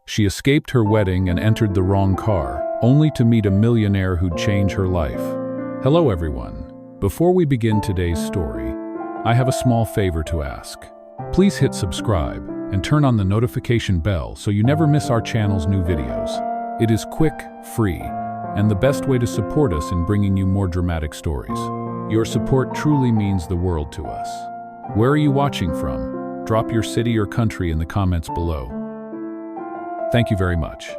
She escaped her wedding and entered the wrong car, only to meet a millionaire who'd change her life. Hello everyone. Before we begin today's story, I have a small favor to ask. Please hit subscribe and turn on the notification bell so you never miss our channel's new videos. It is quick, free, and the best way to support us in bringing you more dramatic stories. Your support truly means the world to us. Where are you watching from? Drop your city or country in the comments below. Thank you very much.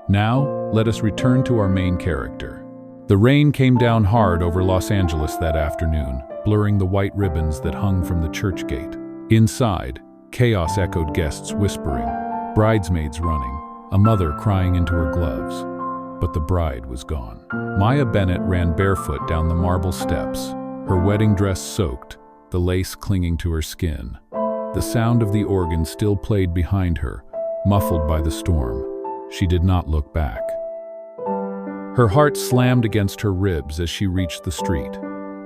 Now, let us return to our main character. The rain came down hard over Los Angeles that afternoon, blurring the white ribbons that hung from the church gate. Inside, chaos echoed, guests whispering, bridesmaids running, a mother crying into her gloves. But the bride was gone. Maya Bennett ran barefoot down the marble steps, her wedding dress soaked, the lace clinging to her skin. The sound of the organ still played behind her, muffled by the storm. She did not look back. Her heart slammed against her ribs as she reached the street,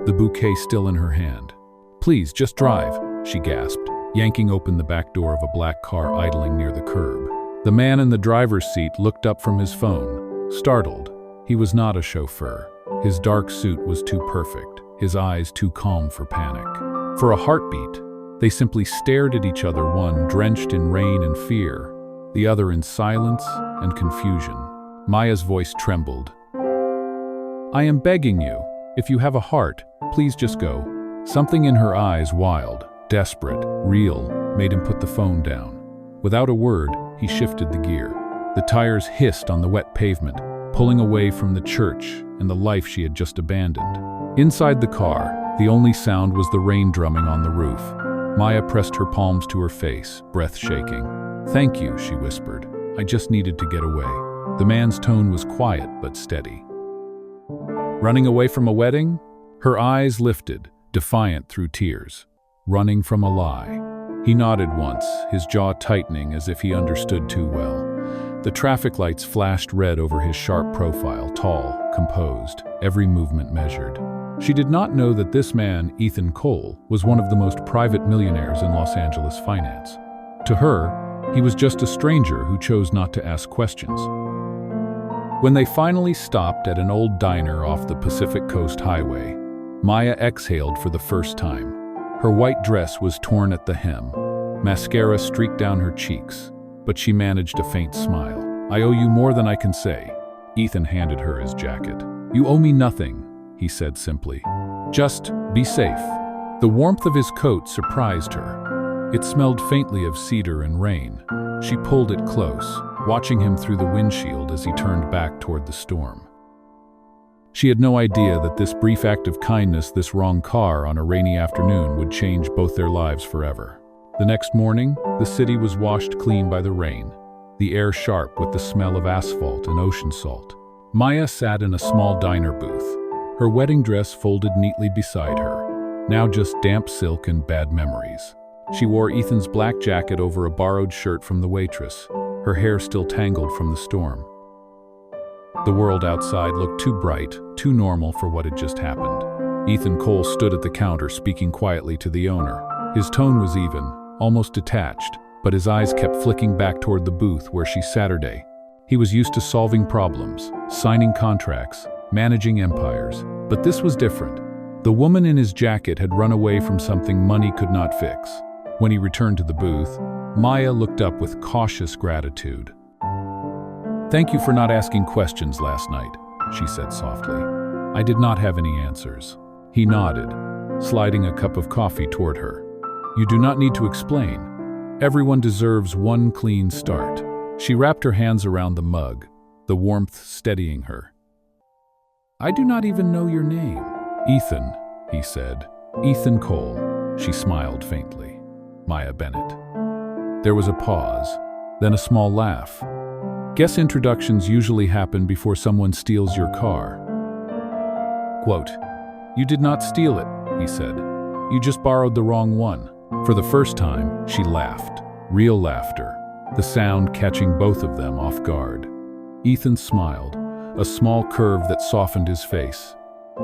the bouquet still in her hand. "Please, just drive," she gasped, yanking open the back door of a black car idling near the curb. The man in the driver's seat looked up from his phone, startled. He was not a chauffeur. His dark suit was too perfect, his eyes too calm for panic. For a heartbeat, they simply stared at each other, one drenched in rain and fear, the other in silence and confusion. Maya's voice trembled. "I am begging you, if you have a heart, please just go." Something in her eyes, wild, desperate, real, made him put the phone down. Without a word, he shifted the gear. The tires hissed on the wet pavement, pulling away from the church and the life she had just abandoned. Inside the car, the only sound was the rain drumming on the roof. Maya pressed her palms to her face, breath shaking. "Thank you," she whispered. "I just needed to get away." The man's tone was quiet but steady. Running away from a wedding? Her eyes lifted, defiant through tears. Running from a lie. He nodded once, his jaw tightening as if he understood too well. The traffic lights flashed red over his sharp profile, tall, composed, every movement measured. She did not know that this man, Ethan Cole, was one of the most private millionaires in Los Angeles finance. To her, he was just a stranger who chose not to ask questions. When they finally stopped at an old diner off the Pacific Coast Highway, Maya exhaled for the first time. Her white dress was torn at the hem. Mascara streaked down her cheeks, but she managed a faint smile. "I owe you more than I can say." Ethan handed her his jacket. "You owe me nothing," he said simply. "Just be safe." The warmth of his coat surprised her. It smelled faintly of cedar and rain. She pulled it close, watching him through the windshield as he turned back toward the storm. She had no idea that this brief act of kindness, this wrong car on a rainy afternoon, would change both their lives forever. The next morning, the city was washed clean by the rain, the air sharp with the smell of asphalt and ocean salt. Maya sat in a small diner booth, her wedding dress folded neatly beside her, now just damp silk and bad memories. She wore Ethan's black jacket over a borrowed shirt from the waitress, her hair still tangled from the storm. The world outside looked too bright, too normal for what had just happened. Ethan Cole stood at the counter, speaking quietly to the owner. His tone was even, almost detached, but his eyes kept flicking back toward the booth where she sat. He was used to solving problems, signing contracts, managing empires, but this was different. The woman in his jacket had run away from something money could not fix. When he returned to the booth, Maya looked up with cautious gratitude. "Thank you for not asking questions last night," she said softly. "I did not have any answers." He nodded, sliding a cup of coffee toward her. "You do not need to explain. Everyone deserves one clean start." She wrapped her hands around the mug, the warmth steadying her. "I do not even know your name." "Ethan," he said. "Ethan Cole." She smiled faintly. "Maya Bennett." There was a pause, then a small laugh. Guess introductions usually happen before someone steals your car. Quote, "You did not steal it," he said. "You just borrowed the wrong one." For the first time, she laughed, real laughter, the sound catching both of them off guard. Ethan smiled, a small curve that softened his face.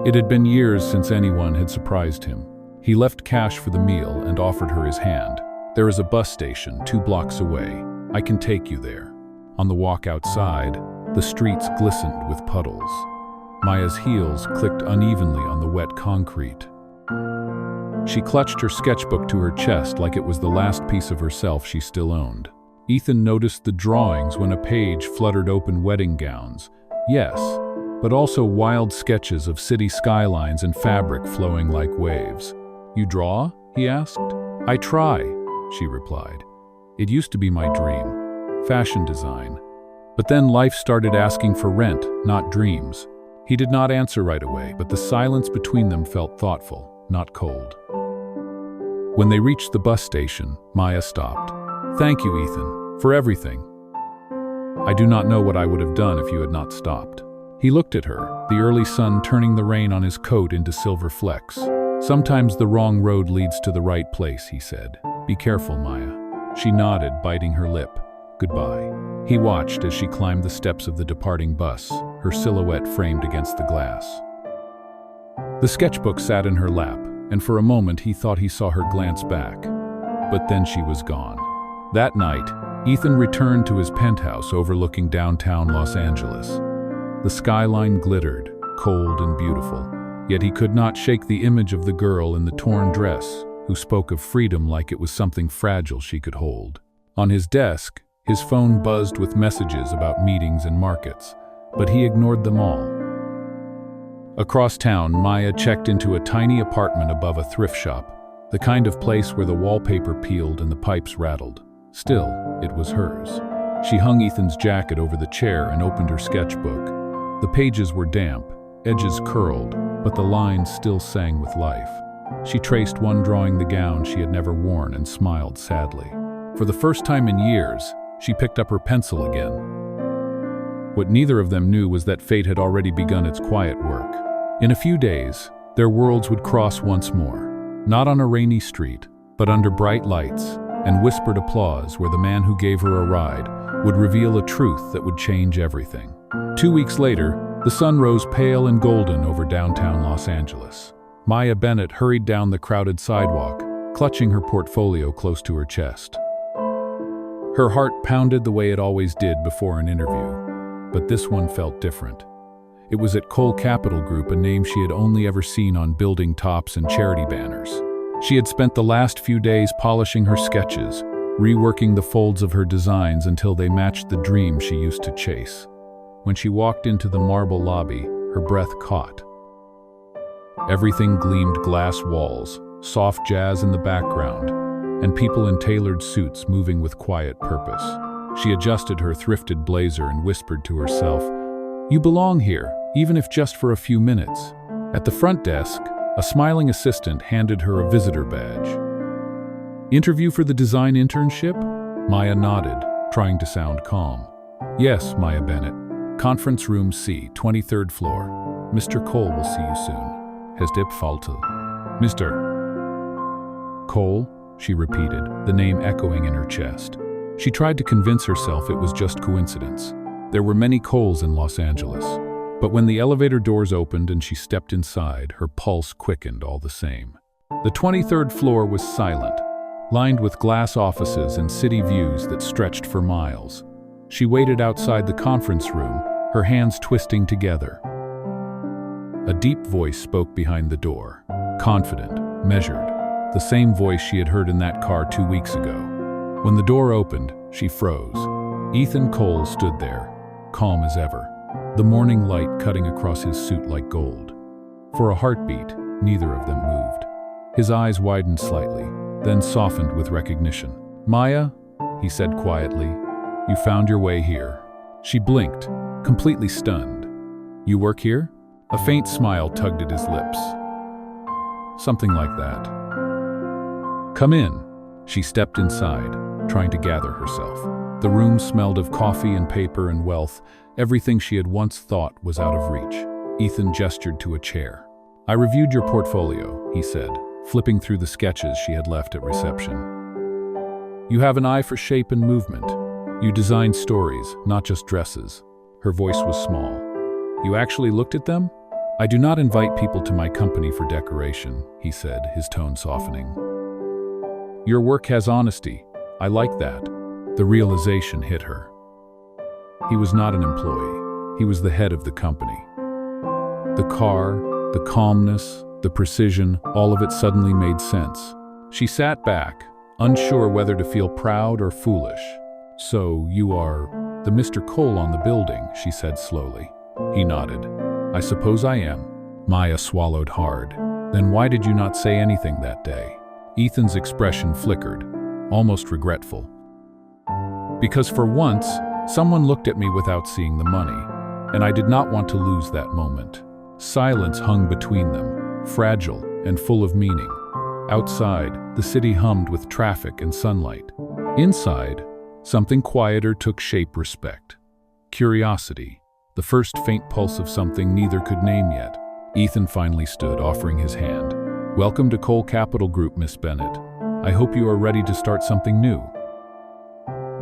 It had been years since anyone had surprised him. He left cash for the meal and offered her his hand. "There is a bus station 2 blocks away. I can take you there." On the walk outside, the streets glistened with puddles. Maya's heels clicked unevenly on the wet concrete. She clutched her sketchbook to her chest like it was the last piece of herself she still owned. Ethan noticed the drawings when a page fluttered open wedding gowns. Yes, but also wild sketches of city skylines and fabric flowing like waves. "You draw?" he asked. "I try," she replied. "It used to be my dream, fashion design. But then life started asking for rent, not dreams." He did not answer right away, but the silence between them felt thoughtful, not cold. When they reached the bus station, Maya stopped. "Thank you, Ethan, for everything. I do not know what I would have done if you had not stopped." He looked at her, the early sun turning the rain on his coat into silver flecks. "Sometimes the wrong road leads to the right place," he said. "Be careful, Maya." She nodded, biting her lip. "Goodbye." He watched as she climbed the steps of the departing bus, her silhouette framed against the glass. The sketchbook sat in her lap, and for a moment he thought he saw her glance back. But then she was gone. That night, Ethan returned to his penthouse overlooking downtown Los Angeles. The skyline glittered, cold and beautiful, yet he could not shake the image of the girl in the torn dress, who spoke of freedom like it was something fragile she could hold. On his desk, his phone buzzed with messages about meetings and markets, but he ignored them all. Across town, Maya checked into a tiny apartment above a thrift shop, the kind of place where the wallpaper peeled and the pipes rattled. Still, it was hers. She hung Ethan's jacket over the chair and opened her sketchbook. The pages were damp, edges curled, but the lines still sang with life. She traced one drawing the gown she had never worn and smiled sadly. For the first time in years, she picked up her pencil again. What neither of them knew was that fate had already begun its quiet work. In a few days, their worlds would cross once more, not on a rainy street, but under bright lights and whispered applause where the man who gave her a ride would reveal a truth that would change everything. 2 weeks later, the sun rose pale and golden over downtown Los Angeles. Maya Bennett hurried down the crowded sidewalk, clutching her portfolio close to her chest. Her heart pounded the way it always did before an interview, but this one felt different. It was at Cole Capital Group, a name she had only ever seen on building tops and charity banners. She had spent the last few days polishing her sketches, reworking the folds of her designs until they matched the dream she used to chase. When she walked into the marble lobby, her breath caught. Everything gleamed: glass walls, soft jazz in the background, and people in tailored suits moving with quiet purpose. She adjusted her thrifted blazer and whispered to herself, "You belong here, even if just for a few minutes." At the front desk, a smiling assistant handed her a visitor badge. "Interview for the design internship?" Maya nodded, trying to sound calm. "Yes, Maya Bennett. Conference room C, 23rd floor. Mr. Cole will see you soon. Has dip Faltel." "Mr. Cole?" she repeated, the name echoing in her chest. She tried to convince herself it was just coincidence. There were many Coles in Los Angeles. But when the elevator doors opened and she stepped inside, her pulse quickened all the same. The 23rd floor was silent, lined with glass offices and city views that stretched for miles. She waited outside the conference room, her hands twisting together. A deep voice spoke behind the door, confident, measured, the same voice she had heard in that car 2 weeks ago. When the door opened, she froze. Ethan Cole stood there, calm as ever, the morning light cutting across his suit like gold. For a heartbeat, neither of them moved. His eyes widened slightly, then softened with recognition. "Maya," he said quietly, "you found your way here." She blinked, completely stunned. "You work here?" A faint smile tugged at his lips. "Something like that." "Come in." She stepped inside, trying to gather herself. The room smelled of coffee and paper and wealth, everything she had once thought was out of reach. Ethan gestured to a chair. "I reviewed your portfolio," he said, flipping through the sketches she had left at reception. "You have an eye for shape and movement. You design stories, not just dresses." Her voice was small. "You actually looked at them?" "I do not invite people to my company for decoration," he said, his tone softening. "Your work has honesty. I like that." The realization hit her. He was not an employee. He was the head of the company. The car, the calmness, the precision, all of it suddenly made sense. She sat back, unsure whether to feel proud or foolish. "So, you are the Mr. Cole on the building," she said slowly. He nodded. "I suppose I am." Maya swallowed hard. "Then why did you not say anything that day?" Ethan's expression flickered, almost regretful. "Because for once, someone looked at me without seeing the money, and I did not want to lose that moment." Silence hung between them, fragile and full of meaning. Outside, the city hummed with traffic and sunlight. Inside, something quieter took shape: respect. Curiosity, the first faint pulse of something neither could name yet. Ethan finally stood, offering his hand. "Welcome to Cole Capital Group, Miss Bennett. I hope you are ready to start something new."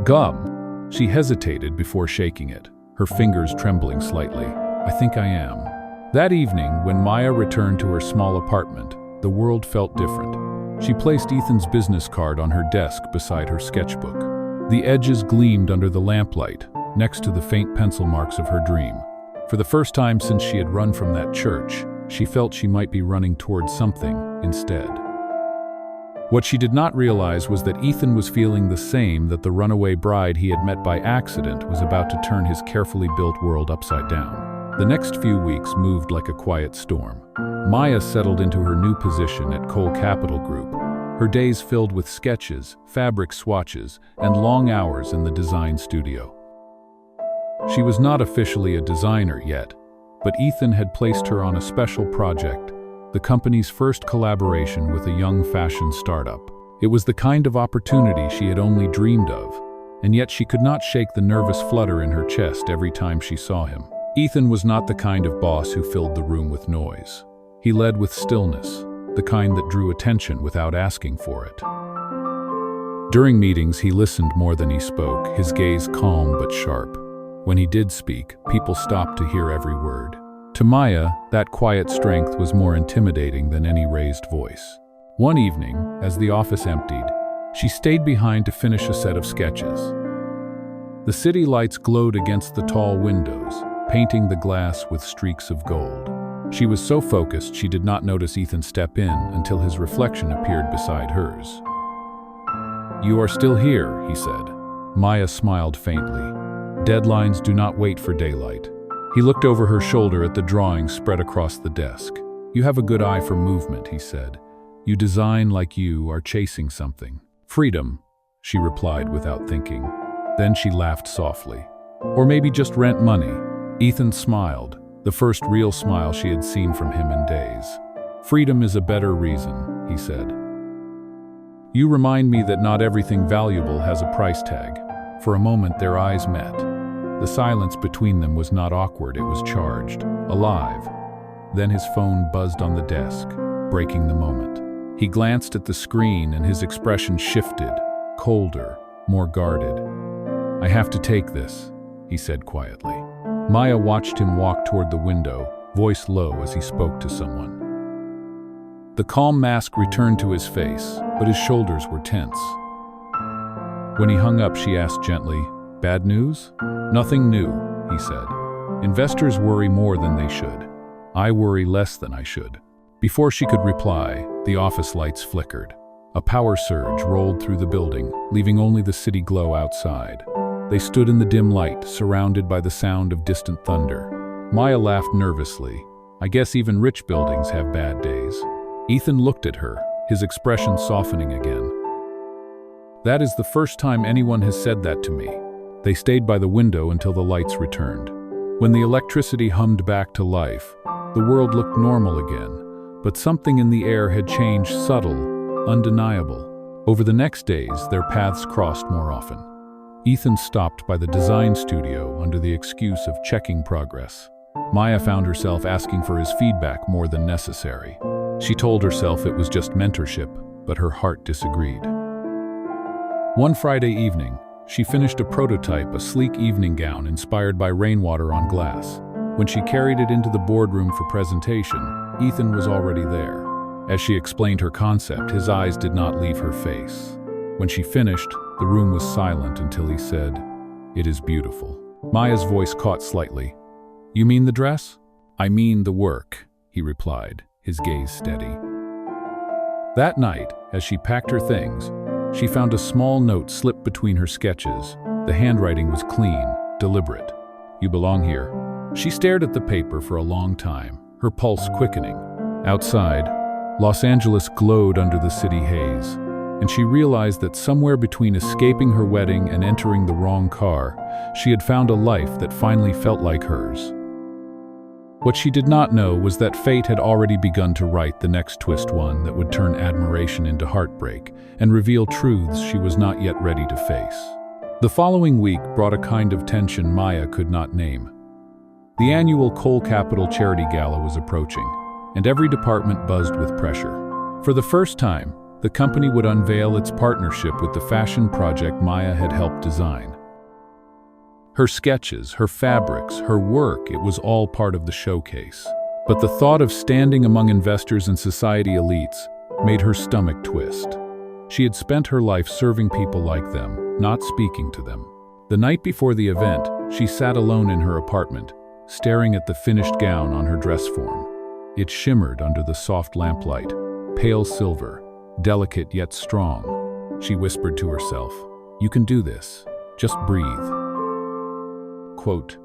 "Gum." She hesitated before shaking it, her fingers trembling slightly. "I think I am." That evening, when Maya returned to her small apartment, the world felt different. She placed Ethan's business card on her desk beside her sketchbook. The edges gleamed under the lamplight, next to the faint pencil marks of her dream. For the first time since she had run from that church, she felt she might be running towards something instead. What she did not realize was that Ethan was feeling the same, that the runaway bride he had met by accident was about to turn his carefully built world upside down. The next few weeks moved like a quiet storm. Maya settled into her new position at Cole Capital Group, her days filled with sketches, fabric swatches, and long hours in the design studio. She was not officially a designer yet, but Ethan had placed her on a special project, the company's first collaboration with a young fashion startup. It was the kind of opportunity she had only dreamed of, and yet she could not shake the nervous flutter in her chest every time she saw him. Ethan was not the kind of boss who filled the room with noise. He led with stillness, the kind that drew attention without asking for it. During meetings, he listened more than he spoke, his gaze calm but sharp. When he did speak, people stopped to hear every word. To Maya, that quiet strength was more intimidating than any raised voice. One evening, as the office emptied, she stayed behind to finish a set of sketches. The city lights glowed against the tall windows, painting the glass with streaks of gold. She was so focused she did not notice Ethan step in until his reflection appeared beside hers. "You are still here," he said. Maya smiled faintly. "Deadlines do not wait for daylight." He looked over her shoulder at the drawings spread across the desk. "You have a good eye for movement," he said. "You design like you are chasing something." "Freedom," she replied without thinking. Then she laughed softly. "Or maybe just rent money." Ethan smiled, the first real smile she had seen from him in days. "Freedom is a better reason," he said. "You remind me that not everything valuable has a price tag." For a moment their eyes met. The silence between them was not awkward, it was charged, alive. Then his phone buzzed on the desk, breaking the moment. He glanced at the screen and his expression shifted, colder, more guarded. "I have to take this," he said quietly. Maya watched him walk toward the window, voice low as he spoke to someone. The calm mask returned to his face, but his shoulders were tense. When he hung up, she asked gently, "Bad news?" "Nothing new," he said. "Investors worry more than they should. I worry less than I should." Before she could reply, the office lights flickered. A power surge rolled through the building, leaving only the city glow outside. They stood in the dim light, surrounded by the sound of distant thunder. Maya laughed nervously. "I guess even rich buildings have bad days." Ethan looked at her, his expression softening again. "That is the first time anyone has said that to me." They stayed by the window until the lights returned. When the electricity hummed back to life, the world looked normal again, but something in the air had changed, subtle, undeniable. Over the next days, their paths crossed more often. Ethan stopped by the design studio under the excuse of checking progress. Maya found herself asking for his feedback more than necessary. She told herself it was just mentorship, but her heart disagreed. One Friday evening, she finished a prototype, a sleek evening gown inspired by rainwater on glass. When she carried it into the boardroom for presentation, Ethan was already there. As she explained her concept, his eyes did not leave her face. When she finished, the room was silent until he said, "It is beautiful." Maya's voice caught slightly. "You mean the dress?" "I mean the work," he replied, his gaze steady. That night, as she packed her things, she found a small note slipped between her sketches. The handwriting was clean, deliberate. "You belong here." She stared at the paper for a long time, her pulse quickening. Outside, Los Angeles glowed under the city haze, and she realized that somewhere between escaping her wedding and entering the wrong car, she had found a life that finally felt like hers. What she did not know was that fate had already begun to write the next twist, one that would turn admiration into heartbreak and reveal truths she was not yet ready to face. The following week brought a kind of tension Maya could not name. The annual Coal Capital Charity Gala was approaching, and every department buzzed with pressure. For the first time, the company would unveil its partnership with the fashion project Maya had helped design. Her sketches, her fabrics, her work, it was all part of the showcase. But the thought of standing among investors and society elites made her stomach twist. She had spent her life serving people like them, not speaking to them. The night before the event, she sat alone in her apartment, staring at the finished gown on her dress form. It shimmered under the soft lamplight, pale silver, delicate yet strong. She whispered to herself, "You can do this. Just breathe." Quote,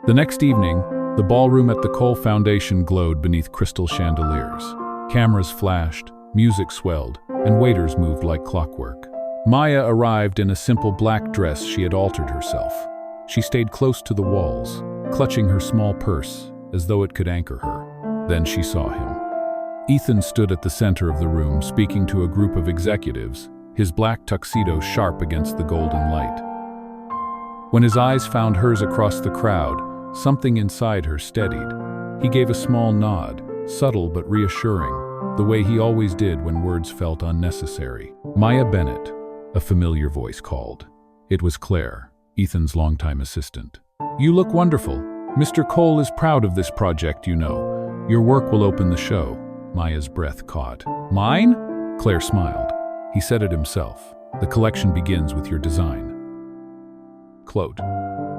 the next evening, the ballroom at the Cole Foundation glowed beneath crystal chandeliers. Cameras flashed, music swelled, and waiters moved like clockwork. Maya arrived in a simple black dress she had altered herself. She stayed close to the walls, clutching her small purse as though it could anchor her. Then she saw him. Ethan stood at the center of the room, speaking to a group of executives, his black tuxedo sharp against the golden light. When his eyes found hers across the crowd, something inside her steadied. He gave a small nod, subtle but reassuring, the way he always did when words felt unnecessary. "Maya Bennett," a familiar voice called. It was Claire, Ethan's longtime assistant. "You look wonderful. Mr. Cole is proud of this project, you know. Your work will open the show." Maya's breath caught. "Mine?" Claire smiled. He said it himself. "The collection begins with your design." Quote,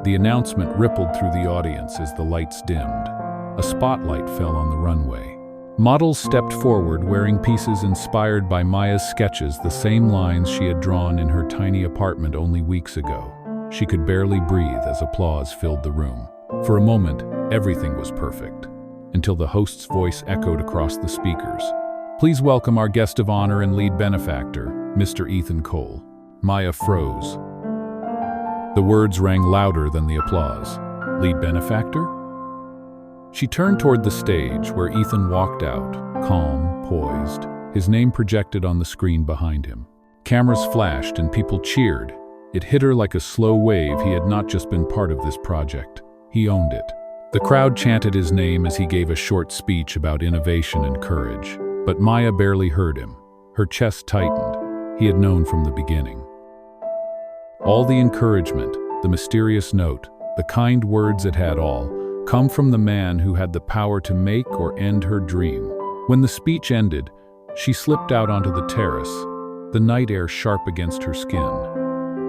the announcement rippled through the audience as the lights dimmed. A spotlight fell on the runway. Models stepped forward wearing pieces inspired by Maya's sketches, the same lines she had drawn in her tiny apartment only weeks ago. She could barely breathe as applause filled the room. For a moment, everything was perfect, until the host's voice echoed across the speakers. "Please welcome our guest of honor and lead benefactor, Mr. Ethan Cole." Maya froze. The words rang louder than the applause. "Lead benefactor?" She turned toward the stage where Ethan walked out, calm, poised, his name projected on the screen behind him. Cameras flashed and people cheered. It hit her like a slow wave. He had not just been part of this project. He owned it. The crowd chanted his name as he gave a short speech about innovation and courage. But Maya barely heard him. Her chest tightened. He had known from the beginning. All the encouragement, the mysterious note, the kind words it had all, come from the man who had the power to make or end her dream. When the speech ended, she slipped out onto the terrace, the night air sharp against her skin.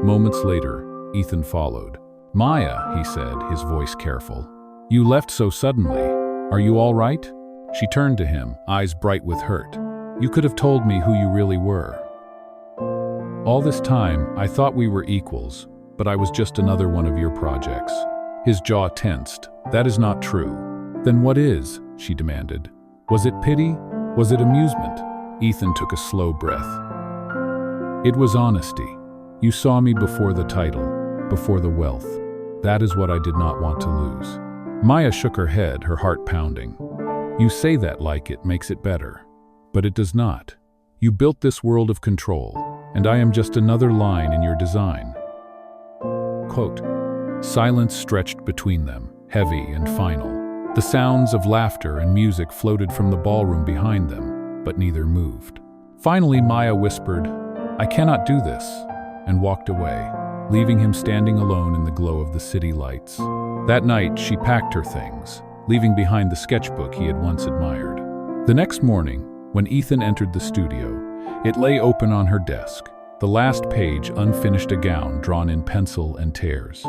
Moments later, Ethan followed. "Maya," he said, his voice careful. "You left so suddenly. Are you all right?" She turned to him, eyes bright with hurt. "You could have told me who you really were. All this time, I thought we were equals, but I was just another one of your projects." His jaw tensed. "That is not true." "Then what is?" she demanded. "Was it pity? Was it amusement?" Ethan took a slow breath. "It was honesty. You saw me before the title, before the wealth. That is what I did not want to lose." Maya shook her head, her heart pounding. "You say that like it makes it better. But it does not. You built this world of control, and I am just another line in your design." Quote, silence stretched between them, heavy and final. The sounds of laughter and music floated from the ballroom behind them, but neither moved. Finally, Maya whispered, "I cannot do this," and walked away, leaving him standing alone in the glow of the city lights. That night, she packed her things, leaving behind the sketchbook he had once admired. The next morning, when Ethan entered the studio, it lay open on her desk, the last page unfinished, a gown drawn in pencil and tears.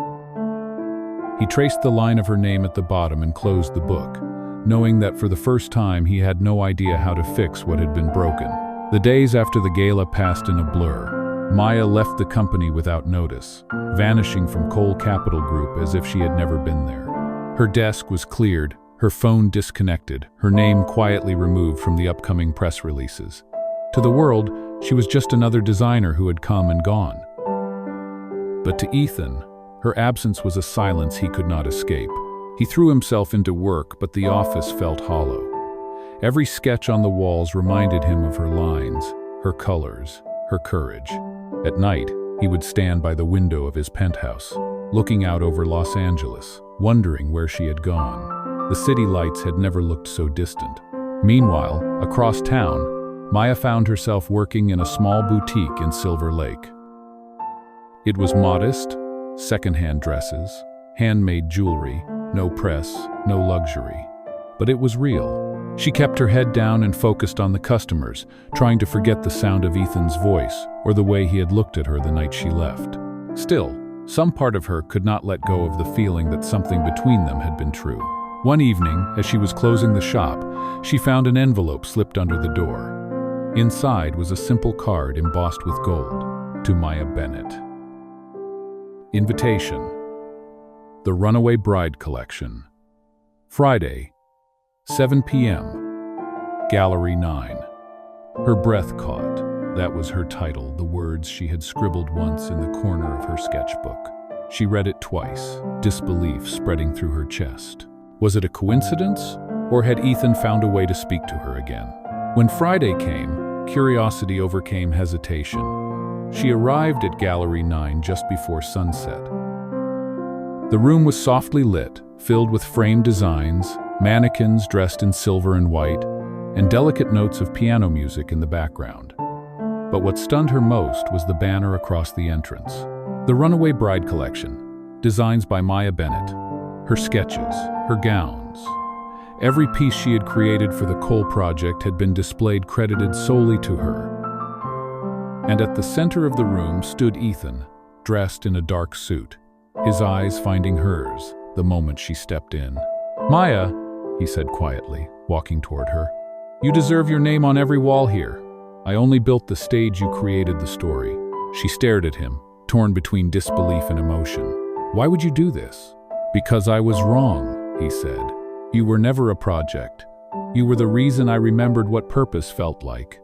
He traced the line of her name at the bottom and closed the book, knowing that for the first time he had no idea how to fix what had been broken. The days after the gala passed in a blur. Maya left the company without notice, vanishing from Cole Capital Group as if she had never been there. Her desk was cleared, her phone disconnected, her name quietly removed from the upcoming press releases. To the world, she was just another designer who had come and gone. But to Ethan, her absence was a silence he could not escape. He threw himself into work, but the office felt hollow. Every sketch on the walls reminded him of her lines, her colors, her courage. At night, he would stand by the window of his penthouse, looking out over Los Angeles, wondering where she had gone. The city lights had never looked so distant. Meanwhile, across town, Maya found herself working in a small boutique in Silver Lake. It was modest, secondhand dresses, handmade jewelry, no press, no luxury. But it was real. She kept her head down and focused on the customers, trying to forget the sound of Ethan's voice or the way he had looked at her the night she left. Still, some part of her could not let go of the feeling that something between them had been true. One evening, as she was closing the shop, she found an envelope slipped under the door. Inside was a simple card embossed with gold, to Maya Bennett. Invitation. The Runaway Bride Collection. Friday, 7 p.m. Gallery 9. Her breath caught. That was her title, the words she had scribbled once in the corner of her sketchbook. She read it twice, disbelief spreading through her chest. Was it a coincidence, or had Ethan found a way to speak to her again? When Friday came, curiosity overcame hesitation. She arrived at Gallery 9 just before sunset. The room was softly lit, filled with framed designs, mannequins dressed in silver and white, and delicate notes of piano music in the background. But what stunned her most was the banner across the entrance. The Runaway Bride Collection, designs by Maya Bennett. Her sketches, her gowns. Every piece she had created for the Cole project had been displayed credited solely to her. And at the center of the room stood Ethan, dressed in a dark suit, his eyes finding hers the moment she stepped in. "Maya," he said quietly, walking toward her, "you deserve your name on every wall here. I only built the stage, you created the story." She stared at him, torn between disbelief and emotion. "Why would you do this?" "Because I was wrong," he said. "You were never a project. You were the reason I remembered what purpose felt like.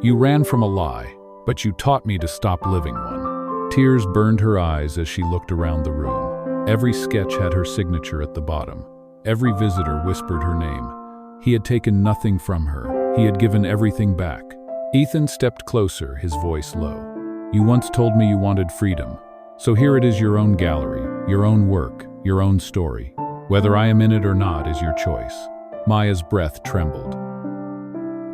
You ran from a lie, but you taught me to stop living one." Tears burned her eyes as she looked around the room. Every sketch had her signature at the bottom. Every visitor whispered her name. He had taken nothing from her. He had given everything back. Ethan stepped closer, his voice low. "You once told me you wanted freedom. So here it is, your own gallery, your own work, your own story. Whether I am in it or not is your choice." Maya's breath trembled.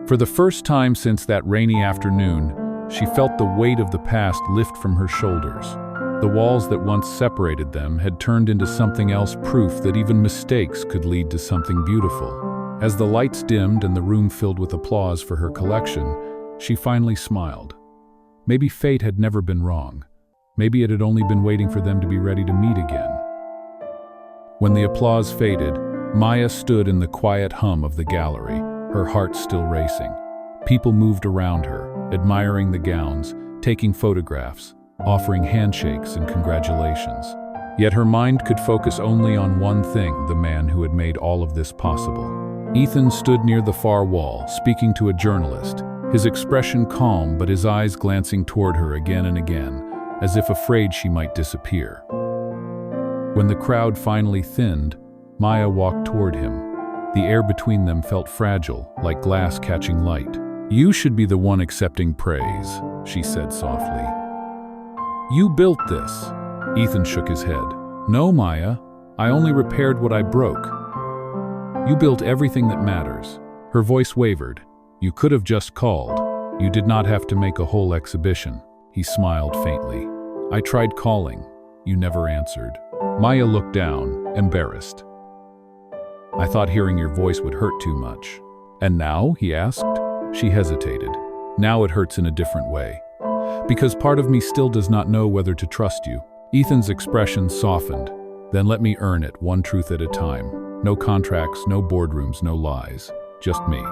For the first time since that rainy afternoon, she felt the weight of the past lift from her shoulders. The walls that once separated them had turned into something else, proof that even mistakes could lead to something beautiful. As the lights dimmed and the room filled with applause for her collection, she finally smiled. Maybe fate had never been wrong. Maybe it had only been waiting for them to be ready to meet again. When the applause faded, Maya stood in the quiet hum of the gallery, her heart still racing. People moved around her, admiring the gowns, taking photographs, offering handshakes and congratulations. Yet her mind could focus only on one thing, the man who had made all of this possible. Ethan stood near the far wall, speaking to a journalist, his expression calm but his eyes glancing toward her again and again, as if afraid she might disappear. When the crowd finally thinned, Maya walked toward him. The air between them felt fragile, like glass catching light. "You should be the one accepting praise," she said softly. "You built this." Ethan shook his head. "No, Maya, I only repaired what I broke. You built everything that matters." Her voice wavered. "You could have just called. You did not have to make a whole exhibition." He smiled faintly. "I tried calling. You never answered." Maya looked down, embarrassed. "I thought hearing your voice would hurt too much." "And now?" he asked. She hesitated. "Now it hurts in a different way. Because part of me still does not know whether to trust you." Ethan's expression softened. Then let me earn it, one truth at a time. No contracts, no boardrooms, no lies. Just me.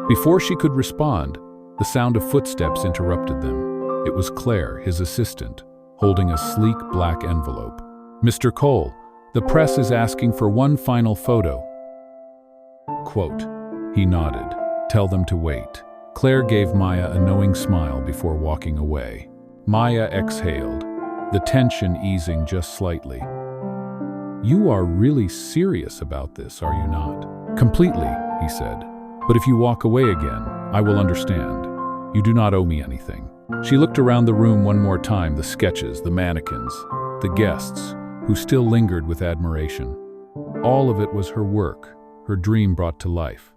Before she could respond, the sound of footsteps interrupted them. It was Claire, his assistant, holding a sleek black envelope. "Mr. Cole, the press is asking for one final photo." Quote. He nodded. "Tell them to wait." Claire gave Maya a knowing smile before walking away. Maya exhaled, the tension easing just slightly. "You are really serious about this, are you not?" "Completely," he said. "But if you walk away again, I will understand. You do not owe me anything." She looked around the room one more time, the sketches, the mannequins, the guests, who still lingered with admiration. All of it was her work, her dream brought to life.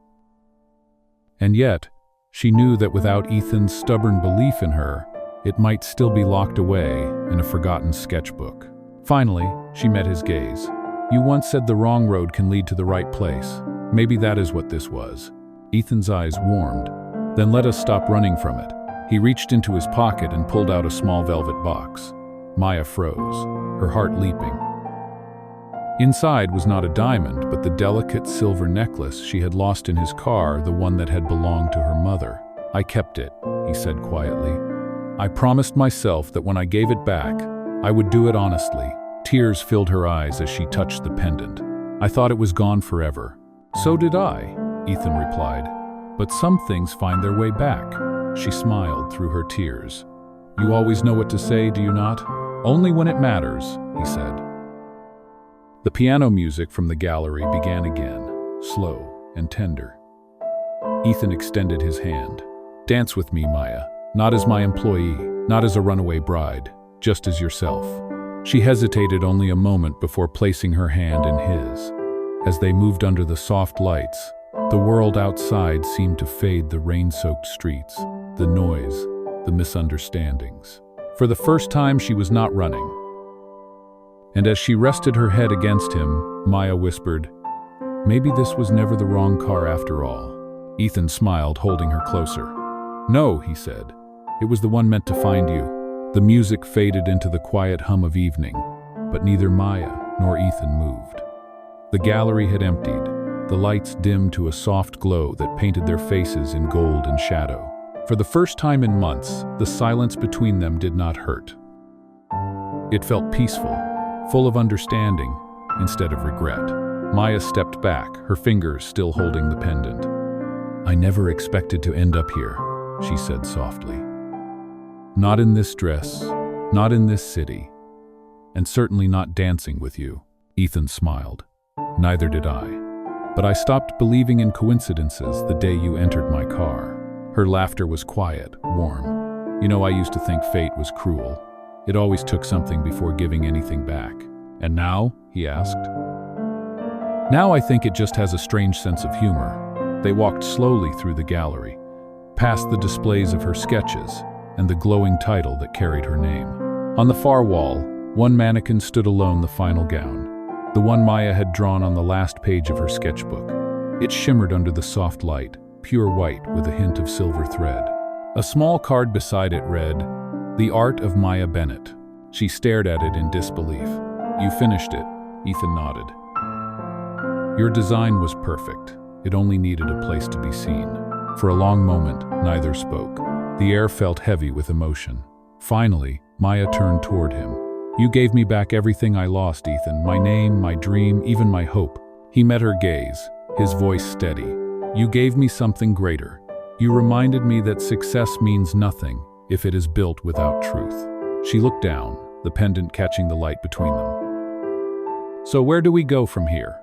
And yet, she knew that without Ethan's stubborn belief in her, it might still be locked away in a forgotten sketchbook. Finally, she met his gaze. "You once said the wrong road can lead to the right place. Maybe that is what this was." Ethan's eyes warmed. "Then let us stop running from it." He reached into his pocket and pulled out a small velvet box. Maya froze, her heart leaping. Inside was not a diamond, but the delicate silver necklace she had lost in his car, the one that had belonged to her mother. "I kept it," he said quietly. "I promised myself that when I gave it back, I would do it honestly." Tears filled her eyes as she touched the pendant. "I thought it was gone forever." "So did I," Ethan replied. "But some things find their way back." She smiled through her tears. "You always know what to say, do you not?" "Only when it matters," he said. The piano music from the gallery began again, slow and tender. Ethan extended his hand. "Dance with me, Maya. Not as my employee, not as a runaway bride, just as yourself." She hesitated only a moment before placing her hand in his. As they moved under the soft lights, the world outside seemed to fade, the rain-soaked streets, the noise, the misunderstandings. For the first time, she was not running. And as she rested her head against him, Maya whispered, "Maybe this was never the wrong car after all." Ethan smiled, holding her closer. "No," he said. "It was the one meant to find you." The music faded into the quiet hum of evening, but neither Maya nor Ethan moved. The gallery had emptied, the lights dimmed to a soft glow that painted their faces in gold and shadow. For the first time in months, the silence between them did not hurt. It felt peaceful, full of understanding instead of regret. Maya stepped back, her fingers still holding the pendant. "I never expected to end up here," she said softly. "Not in this dress, not in this city, and certainly not dancing with you." Ethan smiled. "Neither did I. But I stopped believing in coincidences the day you entered my car." Her laughter was quiet, warm. "You know, I used to think fate was cruel. It always took something before giving anything back." "And now?" he asked. "Now I think it just has a strange sense of humor." They walked slowly through the gallery, past the displays of her sketches and the glowing title that carried her name. On the far wall, one mannequin stood alone, the final gown, the one Maya had drawn on the last page of her sketchbook. It shimmered under the soft light, pure white with a hint of silver thread. A small card beside it read, "The Art of Maya Bennett." She stared at it in disbelief. "You finished it," Ethan nodded. "Your design was perfect. It only needed a place to be seen." For a long moment, neither spoke. The air felt heavy with emotion. Finally, Maya turned toward him. "You gave me back everything I lost, Ethan. My name, my dream, even my hope." He met her gaze, his voice steady. "You gave me something greater. You reminded me that success means nothing if it is built without truth." She looked down, the pendant catching the light between them. "So where do we go from here?"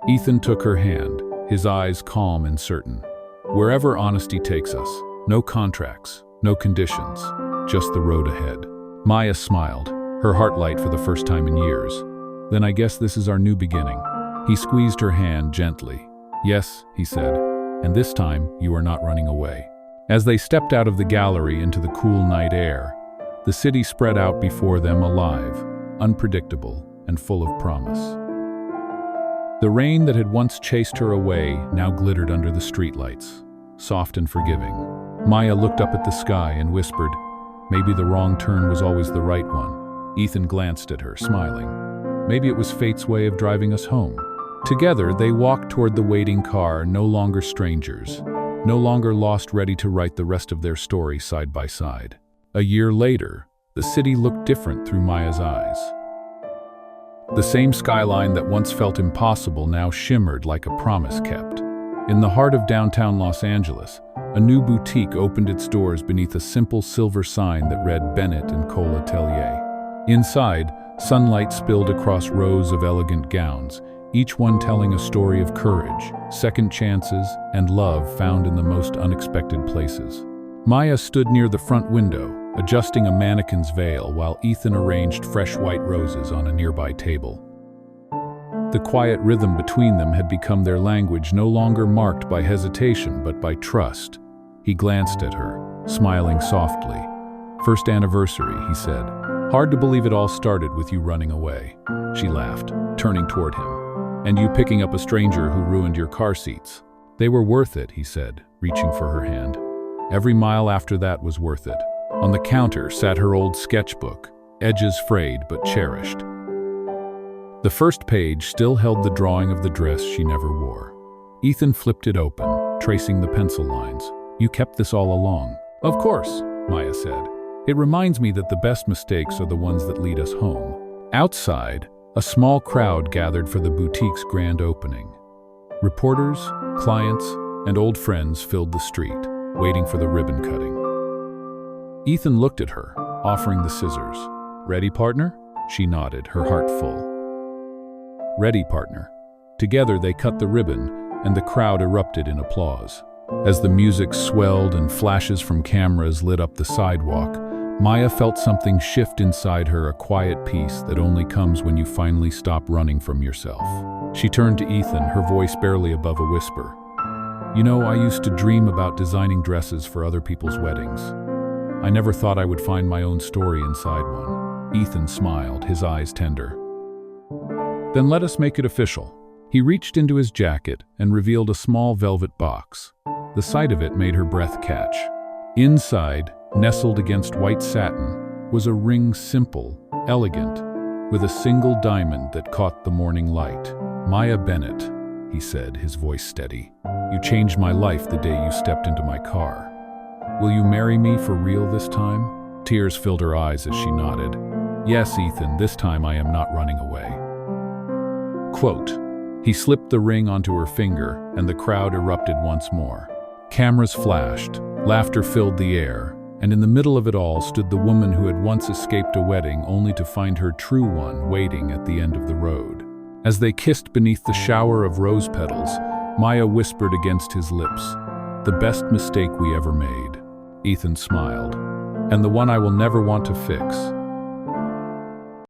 Ethan took her hand, his eyes calm and certain. "Wherever honesty takes us. No contracts, no conditions, just the road ahead." Maya smiled, her heart light for the first time in years. "Then I guess this is our new beginning." He squeezed her hand gently. "Yes," he said, "and this time you are not running away." As they stepped out of the gallery into the cool night air, the city spread out before them, alive, unpredictable, and full of promise. The rain that had once chased her away now glittered under the streetlights, soft and forgiving. Maya looked up at the sky and whispered, "Maybe the wrong turn was always the right one." Ethan glanced at her, smiling. Maybe it was fate's way of driving us home. Together, they walked toward the waiting car, no longer strangers, no longer lost, ready to write the rest of their story side by side. A year later, the city looked different through Maya's eyes. The same skyline that once felt impossible now shimmered like a promise kept. In the heart of downtown Los Angeles, a new boutique opened its doors beneath a simple silver sign that read Bennett & Cole Atelier. Inside, sunlight spilled across rows of elegant gowns, each one telling a story of courage, second chances, and love found in the most unexpected places. Maya stood near the front window, adjusting a mannequin's veil while Ethan arranged fresh white roses on a nearby table. The quiet rhythm between them had become their language, no longer marked by hesitation but by trust. He glanced at her, smiling softly. "First anniversary," he said. "Hard to believe it all started with you running away." She laughed, turning toward him. "And you picking up a stranger who ruined your car seats." "They were worth it," he said, reaching for her hand. "Every mile after that was worth it." On the counter sat her old sketchbook, edges frayed but cherished. The first page still held the drawing of the dress she never wore. Ethan flipped it open, tracing the pencil lines. "You kept this all along?" "Of course," Maya said. "It reminds me that the best mistakes are the ones that lead us home." Outside, a small crowd gathered for the boutique's grand opening. Reporters, clients, and old friends filled the street, waiting for the ribbon cutting. Ethan looked at her, offering the scissors. "Ready, partner?" She nodded, her heart full. "Ready, partner." Together they cut the ribbon, and the crowd erupted in applause. As the music swelled and flashes from cameras lit up the sidewalk, Maya felt something shift inside her, a quiet peace that only comes when you finally stop running from yourself. She turned to Ethan, her voice barely above a whisper. "You know, I used to dream about designing dresses for other people's weddings. I never thought I would find my own story inside one." Ethan smiled, his eyes tender. "Then let us make it official." He reached into his jacket and revealed a small velvet box. The sight of it made her breath catch. Inside, nestled against white satin, was a ring, simple, elegant, with a single diamond that caught the morning light. "Maya Bennett," he said, his voice steady. "You changed my life the day you stepped into my car. Will you marry me for real this time?" Tears filled her eyes as she nodded. "Yes, Ethan, this time I am not running away." Quote. He slipped the ring onto her finger, and the crowd erupted once more. Cameras flashed, laughter filled the air, and in the middle of it all stood the woman who had once escaped a wedding only to find her true one waiting at the end of the road. As they kissed beneath the shower of rose petals, Maya whispered against his lips, "The best mistake we ever made." Ethan smiled. "And the one I will never want to fix."